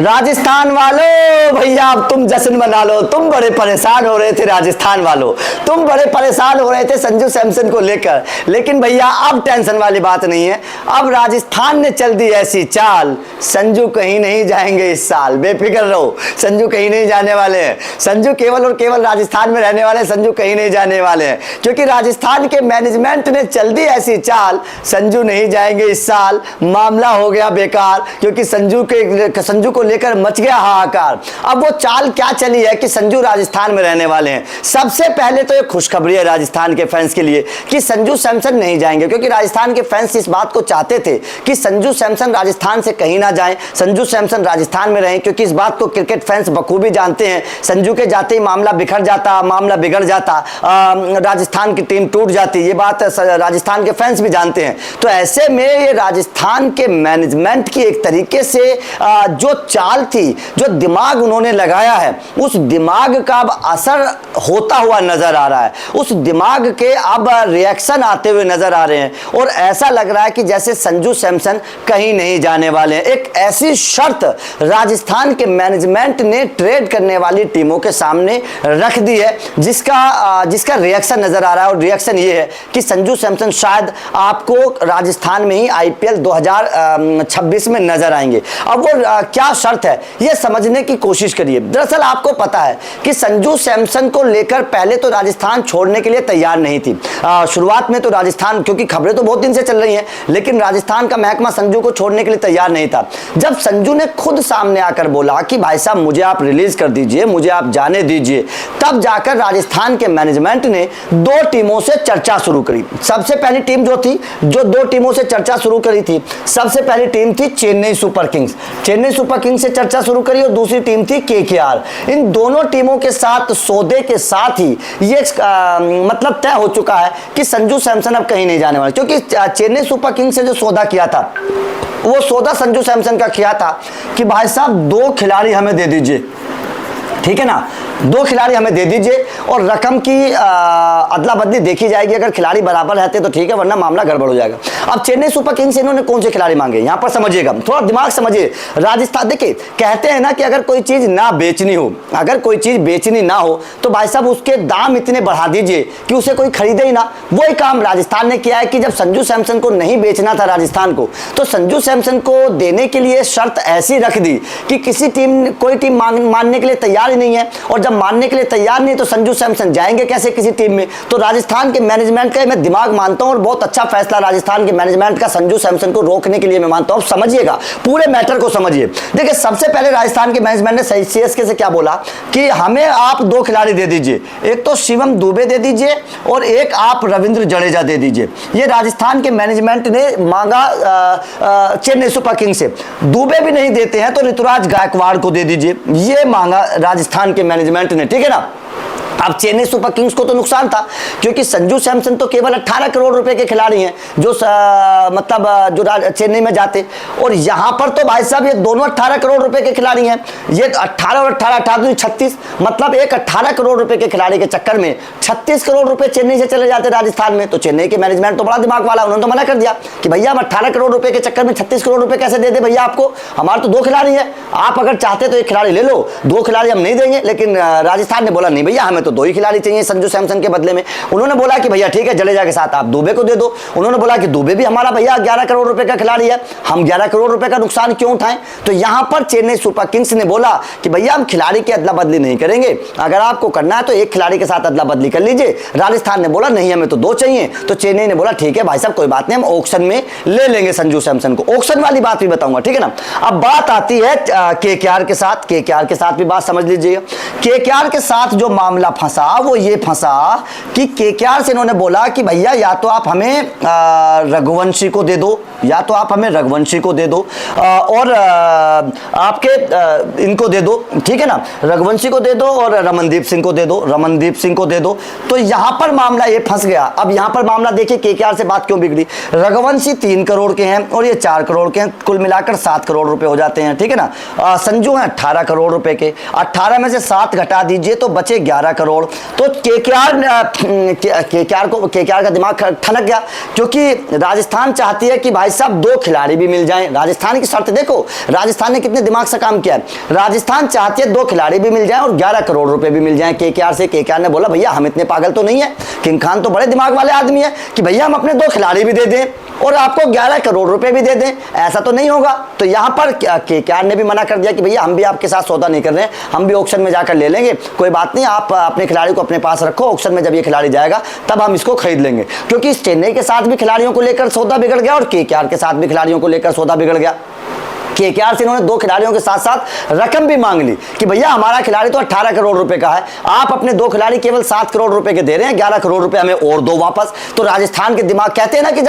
राजस्थान वालों भैया अब तुम जश्न मना लो। तुम बड़े परेशान हो रहे थे राजस्थान वालों, तुम बड़े परेशान हो रहे थे संजू सैमसन को लेकर, लेकिन भैया अब टेंशन वाली बात नहीं है। अब राजस्थान ने चल दी ऐसी चाल, संजू कहीं नहीं जाएंगे इस साल, बेफिक्र रहो, संजू कहीं नहीं जाने वाले हैं। संजू केवल और केवल राजस्थान में रहने वाले, संजू कहीं नहीं जाने वाले हैं, क्योंकि राजस्थान के मैनेजमेंट ने चल दी ऐसी चाल, संजू नहीं जाएंगे इस साल। मामला हो गया बेकार, क्योंकि संजू को लेकर मच गया हाहाकार। अब वो चाल क्या चली है कि संजू राजस्थान में रहने वाले हैं। सबसे पहले तो ये खुशखबरी है राजस्थान के फैंस के लिए कि संजू सैमसन नहीं जाएंगे, क्योंकि राजस्थान के फैंस इस बात को चाहते थे कि संजू सैमसन राजस्थान से कहीं ना जाएं, संजू सैमसन राजस्थान में रहें, क्योंकि इस बात को क्रिकेट फैंस बखूबी जानते हैं। संजू के जाते ही मामला बिखर जाता, मामला बिगड़ जाता, राजस्थान की टीम टूट जाती, ये बात राजस्थान के फैंस भी जानते हैं। तो ऐसे में ये राजस्थान के मैनेजमेंट की एक तरीके से जो चाल थी, जो दिमाग उन्होंने लगाया है, उस दिमाग का अब असर होता हुआ नजर आ रहा है, उस दिमाग के अब रिएक्शन आते हुए नजर आ रहे हैं। और ऐसा लग रहा है कि जैसे संजू सैमसन कहीं नहीं जाने वाले हैं। एक ऐसी शर्त राजस्थान के मैनेजमेंट ने ट्रेड करने वाली टीमों के सामने रख दी है, जिसका रिएक्शन नजर आ रहा है। और रिएक्शन ये है कि संजू सैमसन शायद आपको राजस्थान में ही आईपीएल 2026 में नजर आएंगे। अब वो क्या शर्त है ये समझने की कोशिश करिए। दरअसल आपको पता है कि संजू सैमसन को लेकर पहले तो राजस्थान छोड़ने के लिए तैयार नहीं थी। शुरुआत में तो राजस्थान, क्योंकि खबरें तो बहुत दिन से चल रही हैं, लेकिन राजस्थान का महकमा संजू को छोड़ने के लिए तैयार नहीं था। जब संजू ने खुद सामने आकर बोला कि भाई साहब मुझे आप रिलीज कर दीजिए, मुझे आप जाने दीजिए, तब जाकर राजस्थान के मैनेजमेंट ने दो टीमों से चर्चा शुरू करी। सबसे पहली टीम जो दो टीमों से चर्चा शुरू करी थी, सबसे पहली टीम थी Chennai super Kings. Chennai super Kings से चर्चा शुरू करी और दूसरी टीम थी केकेआर। इन दोनों टीमों के साथ सौदे के साथ ही ये मतलब तय हो चुका है कि संजू सैमसन अब कहीं नहीं जाने वाले, क्योंकि चेन्नई सुपर किंग्स से जो सौदा किया था, वो सौदा संजू सैमसन का किया था कि भाई साहब दो खिलाड़ी हमें दे दीजिए, ठीक है ना, दो खिलाड़ी हमें दे दीजिए और रकम की अदला बदली देखी जाएगी। अगर खिलाड़ी बराबर रहते तो ठीक है, वरना मामला गड़बड़ हो जाएगा। अब चेन्नई सुपर किंग्स से इन्होंने कौन से खिलाड़ी मांगे, यहां पर समझिएगा, थोड़ा दिमाग समझिए। राजस्थान, देखिए कहते हैं ना कि अगर कोई चीज ना बेचनी हो, अगर कोई चीज बेचनी ना हो तो भाई साहब उसके दाम इतने बढ़ा दीजिए कि उसे कोई खरीदे ही ना। वही काम राजस्थान ने किया है कि जब संजू सैमसन को नहीं बेचना था राजस्थान को, तो संजू सैमसन को देने के लिए शर्त ऐसी रख दी कि कोई टीम मानने के लिए तैयार ही नहीं है। और मानने के लिए तैयार नहीं तो संजू सैमसन जाएंगे कैसे किसी टीम में। तो राजस्थान के मैनेजमेंट का मैं दिमाग मानता हूं और बहुत अच्छा फैसला राजस्थान के मैनेजमेंट का संजू सैमसन को रोकने के लिए मैं मानता हूं। समझिएगा, पूरे मैटर को समझिए। देखिए सबसे पहले राजस्थान के मैनेजमेंट ने सीएसके से क्या बोला कि हमें आप दो खिलाड़ी दे दीजिए, एक तो शिवम दुबे दे दीजिए और एक आप रविंद्र जडेजा दे दीजिए। ये राजस्थान के मैनेजमेंट ने मांगा चेन्नई सुपर किंग्स से। दुबे भी नहीं देते हैं तो ऋतुराज गायकवाड़ को दे दीजिए, ये मांगा राजस्थान के मैनेजमेंट ने, ठीक है ना। अब चेन्नई सुपर किंग्स को तो नुकसान था, क्योंकि संजू सैमसन तो केवल 18 करोड़ रुपए के खिलाड़ी हैं जो जो चेन्नई में जाते, और यहां पर तो भाई साहब ये दोनों 18 करोड़ रुपए के खिलाड़ी हैं। ये 18 और 18 36, मतलब एक 18 करोड़ रुपए के खिलाड़ी के चक्कर में 36 करोड़ रुपए चेन्नई से चले जाते राजस्थान में। तो चेन्नई के मैनेजमेंट तो बड़ा दिमाग वाला, उन्होंने तो मना कर दिया कि भैया हम 18 करोड़ रुपए के चक्कर में 36 करोड़ रुपए कैसे दे दे भैया आपको, हमारे तो दो खिलाड़ी हैं, आप अगर चाहते तो एक खिलाड़ी ले लो, दो खिलाड़ी हम नहीं देंगे। लेकिन राजस्थान ने बोला नहीं भैया, हमें तो दो ही खिलाड़ी चाहिए संजू सैमसन के बदले में। उन्होंने बोला कि भैया ठीक है, जडेजा के साथ आप दुबे को दे दो। उन्होंने बोला कि दुबे भी हमारा भैया 11 करोड़ रुपए का खिलाड़ी है, हम 11 करोड़ रुपए का नुकसान क्यों उठाएं। तो यहां पर चेन्नई सुपर किंग्स ने बोला कि भैया हम खिलाड़ी की अदला बदली नहीं करेंगे, अगर आपको करना है तो एक खिलाड़ी के साथ अदला बदली कर लीजिए। राजस्थान ने बोला नहीं, हमें तो दो चाहिए। तो चेन्नई ने बोला ठीक है भाई साहब कोई बात नहीं, हम ऑक्शन में ले लेंगे संजू सैमसन को। ऑक्शन वाली बात भी बताऊंगा, ठीक है ना। अब बात आती है केकेआर के साथ। केकेआर के साथ भी बात समझ लीजिएगा। केकेआर के साथ जो मामला फंसा वो ये फंसा कि केकेआर से इन्होंने बोला कि भैया या तो आप हमें रघुवंशी को दे दो, या तो आप हमें रघुवंशी को दे दो और आपके इनको दे दो, ठीक है ना, रघुवंशी को दे दो और रमनदीप सिंह को दे दो, रमनदीप सिंह को दे दो। तो यहां पर मामला ये फंस गया। अब यहां पर मामला देखिए केकेआर से बात क्यों बिगड़ी। रघुवंशी 3 करोड़ के हैं और ये 4 करोड़ के हैं, कुल मिलाकर 7 करोड़ रुपए हो जाते हैं, ठीक है ना। संजू है 18 करोड़ रुपए के, 18 में से 7 घटा दीजिए तो बचे 11 करोड़ करोड़। तो केकेआर का दिमाग ठनक गया, क्योंकि राजस्थान चाहती है कि भाई साहब 2 खिलाड़ी भी मिल जाएं। राजस्थान की शर्त देखो, राजस्थान ने कितने दिमाग से काम किया है। राजस्थान चाहती है 2 खिलाड़ी भी मिल जाएं और 11 करोड़ रुपए भी मिल जाएं केकेआर से। केकेआर ने बोला भैया हम इतने पागल तो नहीं है, किंग खान तो बड़े दिमाग वाले आदमी है कि भैया हम अपने 2 खिलाड़ी भी दे दें और आपको 11 करोड़ रुपए भी दे दें, ऐसा तो नहीं होगा। तो यहां पर केकेआर ने भी मना कर दिया कि भैया हम भी आपके साथ सौदा नहीं कर रहे हैं, हम भी ऑक्शन में जाकर ले लेंगे, कोई बात नहीं, आप अपने खिलाड़ी को अपने पास रखो, ऑक्शन में जब ये खिलाड़ी जाएगा तब हम इसको खरीद लेंगे। क्योंकि चेन्नई के साथ भी खिलाड़ियों को लेकर सौदा बिगड़ गया और केकेआर के साथ भी खिलाड़ियों को लेकर सौदा बिगड़ गया। केकेआर से इन्होंने 2 खिलाड़ियों के साथ साथ रकम भी मांग ली कि भैया हमारा खिलाड़ी तो 18 करोड़ रुपए का है, आप अपने 2 खिलाड़ी केवल 7 करोड़ रुपए के दे रहे हैं, 11 करोड़ रुपए हमें और दो वापस। तो राजस्थान के दिमाग कहते हैं ना कि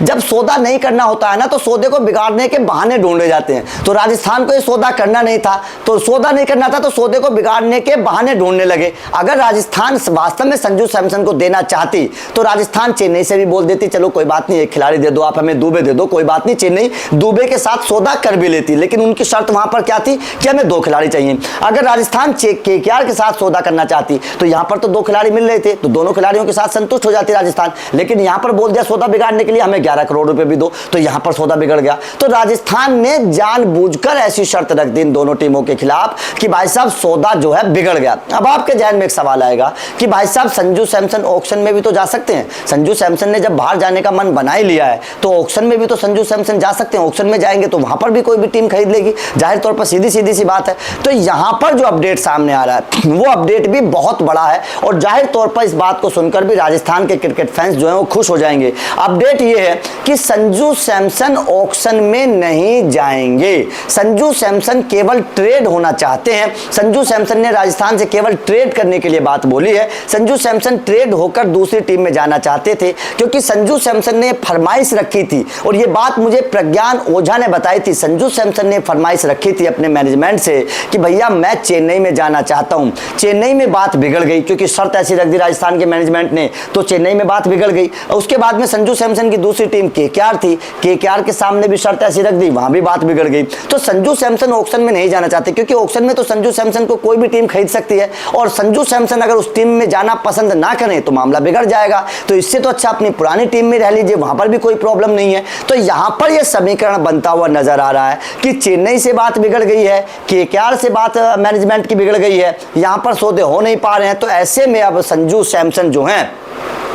जब सौदा नहीं करना होता है ना तो सौदे को बिगाड़ने के बहाने ढूंढे जाते हैं। तो राजस्थान को ये सौदा करना नहीं था, तो सौदा नहीं करना था तो सौदे को बिगाड़ने के बहाने ढूंढने लगे। अगर राजस्थान वास्तव में संजू सैमसन को देना चाहती तो राजस्थान चेन्नई से भी बोल देती चलो कोई बात नहीं, एक खिलाड़ी दे दो, आप हमें दुबे दे दो, कोई बात नहीं, चेन्नई दुबे के साथ सौदा कर भी लेती। लेकिन उनकी शर्त वहां पर क्या थी कि हमें 2 खिलाड़ी चाहिए। अगर राजस्थान केकेआर के साथ सौदा करना चाहती तो यहां पर तो 2 खिलाड़ी मिल रहे थे, तो दोनों खिलाड़ियों के साथ संतुष्ट हो जाती राजस्थान। लेकिन यहां पर बोल दिया सौदा बिगाड़ने के लिए हमें 11 करोड़ रुपए भी दो, तो यहां पर सौदा बिगड़ गया। तो राजस्थान ने जानबूझकर ऐसी शर्त रख दी इन दोनों टीमों के खिलाफ कि भाई साहब सौदा जो है बिगड़ गया। अब आपके जहन में एक सवाल आएगा कि भाई साहब संजू सैमसन ऑक्शन में भी तो जा सकते हैं। संजू सैमसन ने जब बाहर जाने का मन बना ही लिया है तो ऑक्शन में भी तो संजू सैमसन जा सकते हैं। ऑक्शन में जाएंगे तो वहां पर भी कोई भी टीम खरीद लेगी, जाहिर तौर पर सीधी सी बात है। तो यहां पर जो अपडेट सामने आ रहा है वो अपडेट भी बहुत बड़ा है और जाहिर तौर पर इस बात को सुनकर भी राजस्थान के क्रिकेट फैंस जो हैं वो खुश हो जाएंगे। अपडेट ये है कि संजू सैमसन ऑक्शन में नहीं जाएंगे। संजू सैमसन केवल ट्रेड होना चाहते हैं। संजू सैमसन ने राजस्थान से केवल ट्रेड करने के लिए बात बोली है। संजू सैमसन ट्रेड होकर दूसरी टीम में जाना चाहते थे, क्योंकि संजू सैमसन ने फरमाइश रखी थी और ये बात मुझे प्रज्ञान ओझा ने बताई थी। संजू सैमसन ने फरमाइश रखी थी अपने मैनेजमेंट से कि भैया मैं चेन्नई में जाना चाहता हूं। चेन्नई में बात बिगड़ गई क्योंकि शर्त ऐसी रख दी राजस्थान के मैनेजमेंट ने, तो चेन्नई में बात बिगड़ गई। उसके बाद में संजू सैमसन की दूसरी टीम केकेआर थी, केकेआर के सामने भी शर्त ऐसी रख दी, वहां भी बात बिगड़ गई। तो संजू सैमसन ऑक्शन में नहीं जाना चाहते, क्योंकि ऑक्शन में तो संजू सैमसन को कोई भी टीम खरीद सकती है और संजू सैमसन अगर उस टीम में जाना पसंद ना करें तो मामला बिगड़ जाएगा। तो इससे तो अच्छा अपनी पुरानी टीम में रह लीजिए, वहां पर भी कोई प्रॉब्लम नहीं है। तो यहां पर यह समीकरण बनता हुआ नजर आ रहा है कि चेन्नई से बात बिगड़ गई है, केकेआर से बात मैनेजमेंट की बिगड़ गई है, यहां पर सौदे हो नहीं पा रहे हैं। तो ऐसे में अब संजू सैमसन जो हैं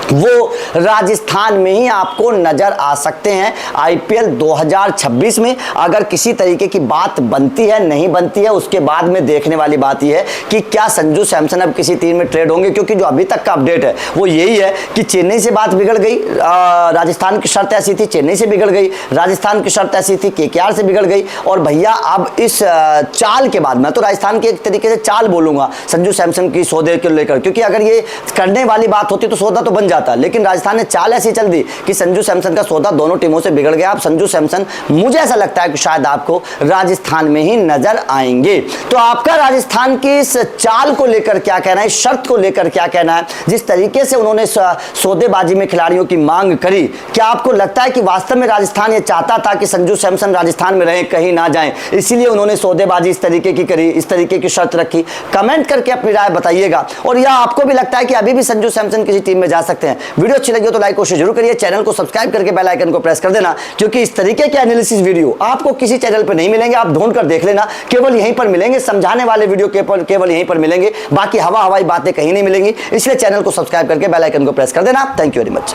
वो राजस्थान में ही आपको नजर आ सकते हैं आईपीएल 2026 में। अगर किसी तरीके की बात बनती है नहीं बनती है उसके बाद में देखने वाली बात यह है कि क्या संजू सैमसन अब किसी टीम में ट्रेड होंगे, क्योंकि जो अभी तक का अपडेट है वो यही है कि चेन्नई से बात बिगड़ गई, राजस्थान की शर्त ऐसी थी, चेन्नई से बिगड़ गई, राजस्थान की शर्त ऐसी थी, केकेआर से बिगड़ गई। और भैया अब इस चाल के बाद मैं तो राजस्थान की एक तरीके से चाल बोलूंगा संजू सैमसन की सौदे को लेकर, क्योंकि अगर ये करने वाली बात होती तो सौदा तो बन जाता, लेकिन राजस्थान ने चाल ऐसी चल दी कि संजू सैमसन का सौदा दोनों टीमों से बिगड़ गया। अब संजू सैमसन मुझे ऐसा लगता है कि शायद आपको राजस्थान में ही नजर आएंगे। तो आपका राजस्थान की इस चाल को लेकर क्या कहना है, शर्त को लेकर क्या कहना है, जिस तरीके से उन्होंने सौदेबाजी में खिलाड़ियों की मांग करी, क्या आपको लगता है कि वास्तव में राजस्थान ये चाहता था कि संजू सैमसन राजस्थान में रहे, कहीं ना जाए, इसीलिए उन्होंने सौदेबाजी इस तरीके की करी, इस तरीके की शर्त रखी? कमेंट करके अपनी राय बताइएगा। और या आपको भी लगता है कि अभी भी संजू सैमसन किसी टीम में जा सकते हैं? वीडियो अच्छी लगी हो तो लाइक और शेयर जरूर करिए, चैनल को सब्सक्राइब करके बेल आइकन को प्रेस कर देना, क्योंकि इस तरीके के एनालिसिस वीडियो आपको किसी चैनल पर नहीं मिलेंगे। आप ढूंढ कर देख लेना, केवल यहीं पर मिलेंगे। समझाने वाले वीडियो केवल यहीं पर मिलेंगे, बाकी हवाई बातें कहीं नहीं मिलेंगी। इसलिए चैनल को सब्सक्राइब करके बेल आइकन को प्रेस कर देना। Thank you very much.